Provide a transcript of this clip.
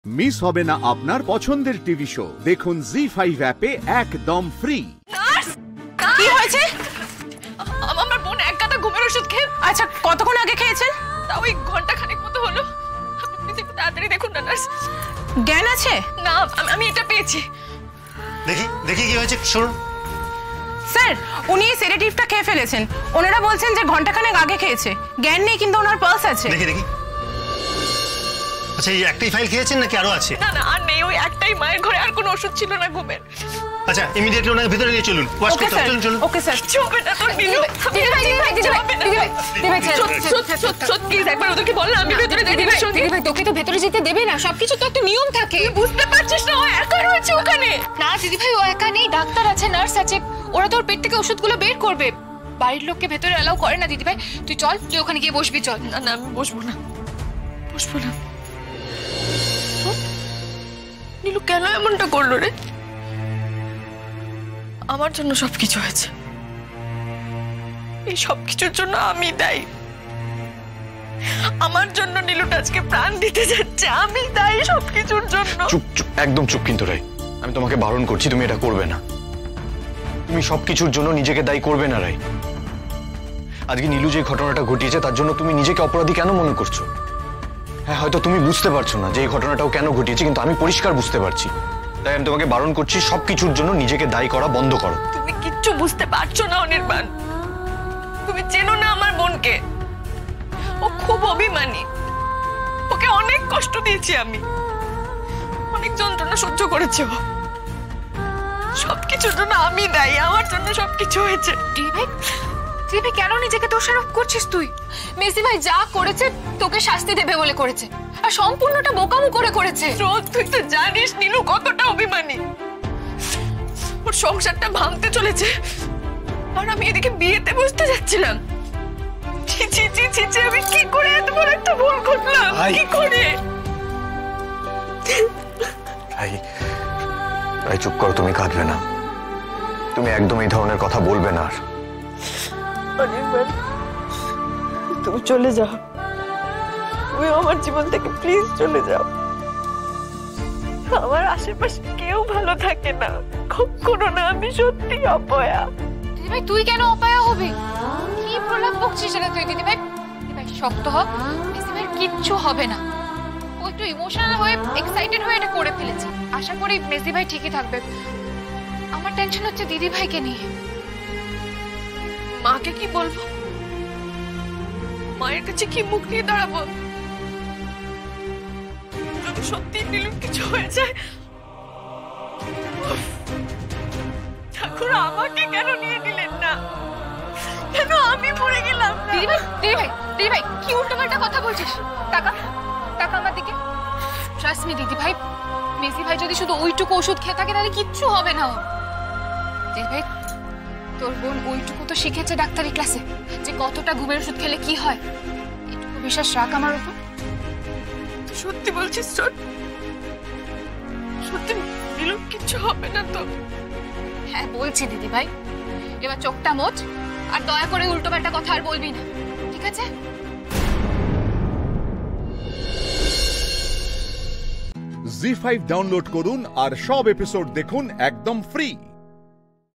Miss হবে না আপনার পছন্দের টিভি শো। দেখুন জি5 অ্যাপে একদম ফ্রি। কি হয়েছে? আমার বোন এক গাদা ঘুমের ওষুধ খেয়ে। আচ্ছা, কতক্ষণ আগে খেয়েছেন? তা ওই ঘন্টা খানেক মতো হলো। আপনি একটু তাড়াতাড়ি দেখুন না নার্স। জ্ঞান আছে? না, আমি এটা পেয়েছি। দেখি কি হয়েছে শুনুন। স্যার, উনি সেডেটিভটা খেয়ে ফেলেছেন। ওনারা বলছেন যে ঘন্টাখানেক আগে খেয়েছে। জ্ঞান নেই, কিন্তু ওনার পালস আছে। দেখি। আচ্ছা, এই একটাই ফাইল খেয়েছেন নাকি আরো আছে? না আর নেই, ওই একটাই। মায়ের ঘরে আর কোনো ওষুধ ছিল না ঘুমের। আচ্ছা, ইমিডিয়েটলি ওনাকে ভিতরে নিয়ে চলুন। ওয়াশ করতে চলুন। Okay sir. চলবে না তোর নীলু। একবার ওদেরকে বল না আমি ভেতরে যাই। দিদিভাই, তোকে তো ভেতরে যেতে দেবে না। সবকিছু তো একটা নিয়ম থাকে। বুঝতে পারছিস না? ও একা রয়েছে ওখানে। না দিদিভাই, ও একা নেই, ডাক্তার আছে, নার্স আছে। ওরা তোর পেট থেকে ওষুধগুলো বের করবে। বাড়ির লোককে ভেতরে অ্যালাউ করে না দিদিভাই। তুই চল, তুই ওখানে গিয়ে বসবি। চল। না আমি বসবো না। নীলু কেন এমনটা করলো রে? আমার জন্য সবকিছু হয়েছে। এই সবকিছুর জন্য আমি দায়ী। আমার জন্য নীলুটা আজকে প্রাণ দিতে যাচ্ছে। আমি দায়ী সবকিছুর জন্য। চুপ, একদম চুপ। কিন্তু রাই, আমি তোমাকে বারণ করছি, তুমি এটা করবে না। তুমি সবকিছুর জন্য নিজেকে দায়ী করবে না রাই। আজকে নীলু যে ঘটনাটা ঘটিয়েছে তার জন্য তুমি নিজেকে অপরাধী কেন মনে করছো? হ্যাঁ, হয়তো তুমি বুঝতে পারছো না যে এই ঘটনাটাও কেন ঘটিয়েছে, কিন্তু আমি পরিষ্কার বুঝতে পারছি। তাই আমি তোমাকে বারণ করছি, সবকিছুর জন্য নিজেকে দায়ী করা বন্ধ করো। তুমি কিচ্ছু বুঝতে পারছো না অনির্বাণ। তুমি চেনো না আমার বোনকে। ও খুব অভিমানী। ওকে অনেক কষ্ট দিয়েছি আমি, অনেক যন্ত্রণা সহ্য করেছে ও। সবকিছুর জন্য আমি দায়ী। আমার জন্য সবকিছু হয়েছে। দিদিভাই কেন নিজেকে দোষারোপ করছিস তুই? মেসি ভাই যা করেছে তোকে শাস্তি দেবে বলে করেছে, আর সম্পূর্ণটা বোকামো করে করেছে। তুই তো জানিস নীলু কতটা অভিমানী। ওর সংসারটা ভাঙতে চলেছে, আর আমি এদিকে বিয়েতে বসতে যাচ্ছিলাম। আমি কি করে এত বড় একটা ভুল করলাম? কি করে? রাই চুপ করো, তুমি কাঁদবে না। তুমি একদম এই ধরনের কথা বলবে না। আর তুমি চলে যাও। তুমি আমার জীবন থেকে প্লিজ চলে যাও। আমার আশেপাশে কেউ ভালো থাকে না, কখনো না। আমি সত্যি অপয়া। দিদিভাই তুই কেন অপয়া হবি? কি প্রলাপ বকছিস না তুই? দিদিভাই শক্ত হ। মেসি ভাই কিচ্ছু হবে না। ও একটু ইমোশনাল হয়ে এক্সাইটেড হয়ে এটা করে ফেলেছে। আশা করি মেসি ভাই ঠিকই থাকবে। আমার টেনশন হচ্ছে দিদিভাইকে নিয়ে। মাকে কি বলবো? মায়ের কাছে কি মুখ নিয়ে দাঁড়াবো? যদি সত্যি নীলুর কিছু হয়ে যায়, ঠাকুর আমাকে কেন নিয়ে দিলেন না? কেন আমি মরে গেলাম? দিদিভাই কি উল্টোপাল্টা কথা বলছিস? টাকা আমার দিকে। ট্রাস্ট মি দিদিভাই, মেসি ভাই যদি শুধু ওইটুকু ওষুধ খেয়ে থাকে তাহলে কিচ্ছু হবে না। দিদিভাই তোর বোন ওইটুকু তো শিখেছে ডাক্তারি ক্লাসে, যে কতটা ঘুমের ওষুধ খেলে কি হয়। এটুকু বিশ্বাস রাখ আমার উপর। সত্যি বলছিস? সত্যি নীলুর কিচ্ছু হবে না তো? হ্যাঁ বলছি দিদিভাই। এবার চোখটা মোচ, আর দয়া করে উল্টোপাল্টা কথা আর বলবি না, ঠিক আছে? জি5 ডাউনলোড করুন আর সব এপিসোড দেখুন একদম ফ্রি।